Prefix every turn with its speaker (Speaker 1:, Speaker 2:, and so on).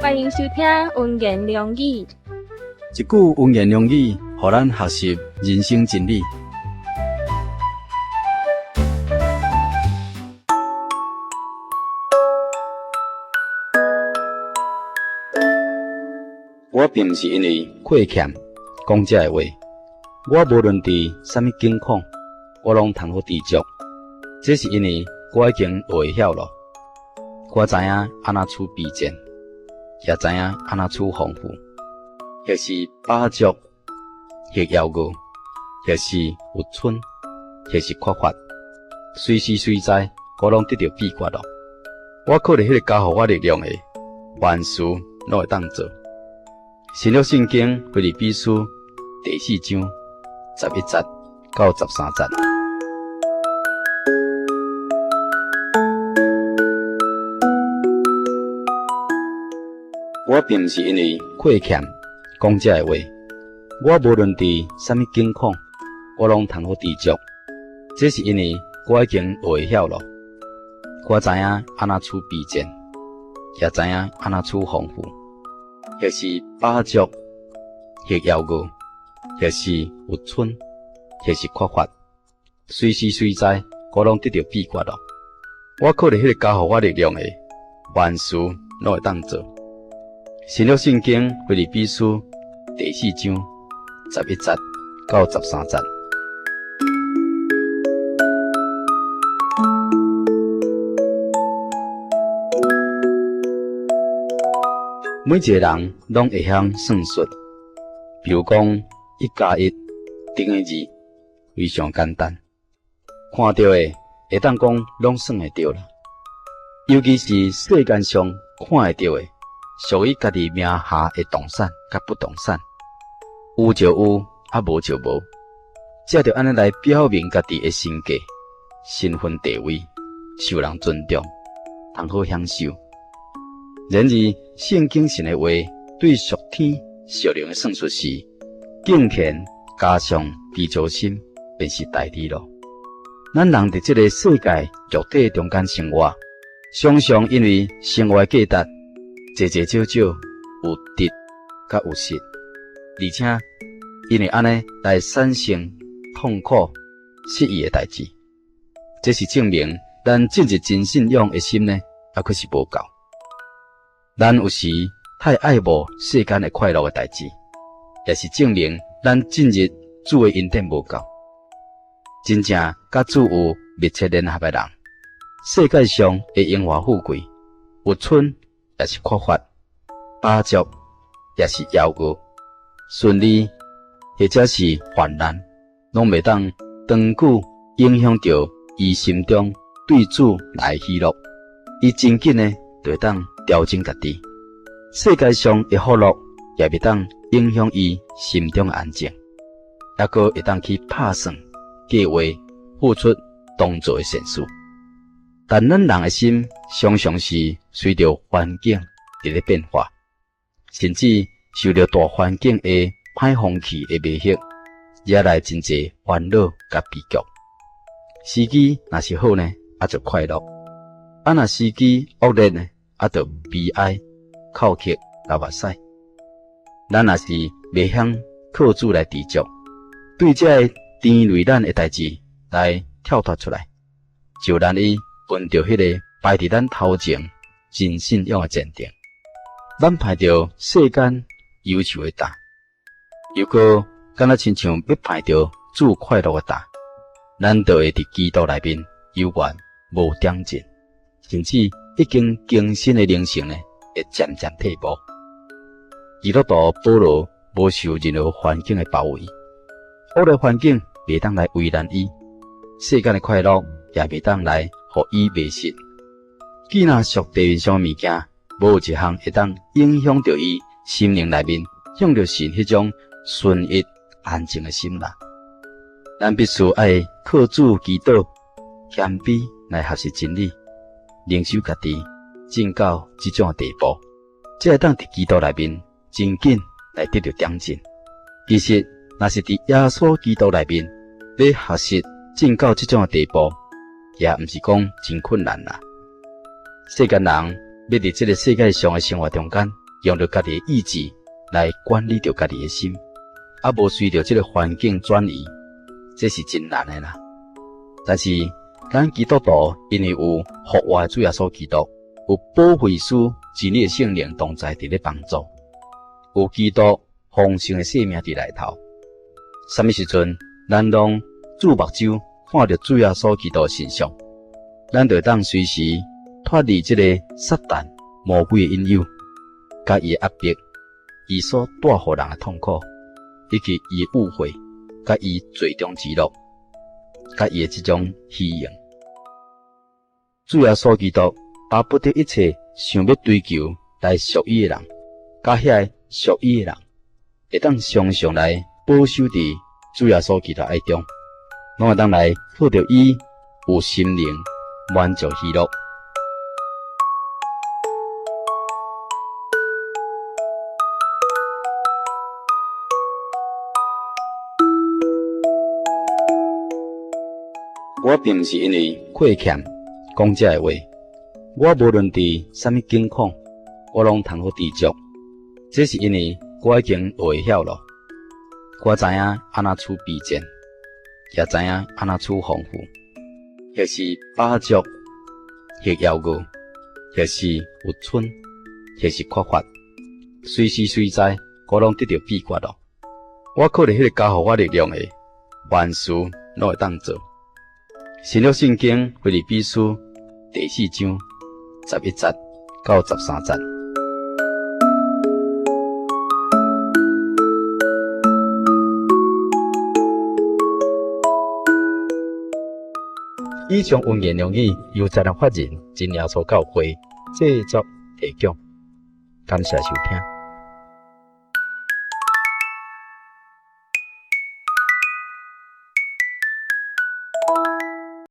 Speaker 1: 欢迎收听文言良语。
Speaker 2: 一句文言良语，互咱学习人生真理。我并不是因为亏欠讲这个话，我无论伫什么境况，我拢通好知足。这是因为我已经学晓了，我知影安怎处卑贱，也知影安怎处丰富，或是饱足，或枵餓，或是有剩，或是缺乏，随时随在，我拢得到秘诀咯。我靠着迄个加予我力量的，万事拢会当做。新约圣经腓立比书第4章11节到13节。我并不是因为亏欠讲这个话，我无论伫什么境况，我拢通好知足。这是因为我已经学晓了，我知影安怎处卑贱，也知影安怎处丰富，或是饱足，或枵餓，或是有剩，或是缺乏，随时随在，我拢得到秘诀咯。我靠着迄个加予我力量的，万事拢会当做。新约圣经腓立比书第4章11节到13节。每一个人拢会晓算术，比如讲1+1等于2，非常简单。看到的会当讲拢算会到啦。尤其是世间上看会到的，属于家己名下的动产甲不动产，有就有，无就无，这着安尼来表明家己的身价、身份地位，受人尊重，通好享受。然而，圣经神的话对属天属灵的算术是敬虔加上知足心，便是大理咯。咱人伫这个世界肉体中间生活，常常因为生活的价值，少少少有得甲有失，而且因为安尼来产生痛苦、失意的代志。这是证明咱进入真信仰的心呢，还可是无够。咱有时太爱慕世间的快乐的代志，也是证明咱进入主的恩典无够。真正甲主有密切联合的人，世界上的荣华富贵，有剩也是缺乏，饱足也是枵餓，顺利或者是患难，拢袂当长久影响到伊心中对主来喜乐。伊真紧呢，就会当调整家己。世界上的福乐也袂当影响伊心中的安静，还佫会当去拍算、计划、付出当做的善事。但咱人的心常常是随着环境伫咧变化，甚至受到大环境的歹风气的威胁，惹来真侪烦恼甲悲剧。时机若是好呢，就快乐；若时机恶劣呢，就悲哀、哭泣、流目屎。咱若是袂晓靠主来知足，对这甜累咱的代志来跳脱出来，就难以分着迄个摆伫咱头前真信仰的前定，咱排着世间忧愁的担，又搁敢若亲像要排着主快乐的担，咱就会伫基督内面永远无点进，甚至已经更新的灵性呢，会渐渐退步。基督徒保罗无受任何环境的包围，恶劣环境袂当来为难伊，世间的快乐也袂当来互伊迷失。既若属地面上的物件，无有一项会当影响到伊心灵内面向着神迄种顺意安静的心啦。咱必须爱靠主基督谦卑来学习真理，领受家己进到这种的地步，才会当伫基督内面真紧来得到长进。其实，若是伫耶稣基督内面要学习进到这种的地步，也毋是讲真困难啦。世间人要伫这个世界上的生活中间用着家己的意志来管理着家己的心，啊无随着这个环境转移，这是真难的啦。但是咱基督徒因为有复活的主耶稣基督，有保惠师真理的圣灵同在伫咧帮助，有基督丰盛的生命伫内头。什么时阵咱拢注目睭看着主耶稣基督的形象，咱就当随时脱离这个撒旦魔鬼的引诱，甲伊的压迫，伊所带互人的痛苦，以及伊的误会，甲伊最终之乐，甲伊的这种虚荣。主耶稣基督巴不得一切想要追求来属伊的人，甲遐属伊的人，会当常常来保守伫主耶稣基督爱中，拢会当来靠着伊有心灵满足喜乐。我并不是因为亏欠讲这个话，我无论伫什么境况，我拢通好知足。这是因为我已经会晓了，我知影安怎处卑贱，也知影安怎处丰富，或是饱足，或夭餓，或是有剩，或是缺乏，随时随在，我拢得到秘诀咯。我靠着迄个加予我力量的，万事拢会当做。新约圣经腓立比书第4章11节到13节。以上文言良语由财团法人真耶稣教会制作提供，感谢收听。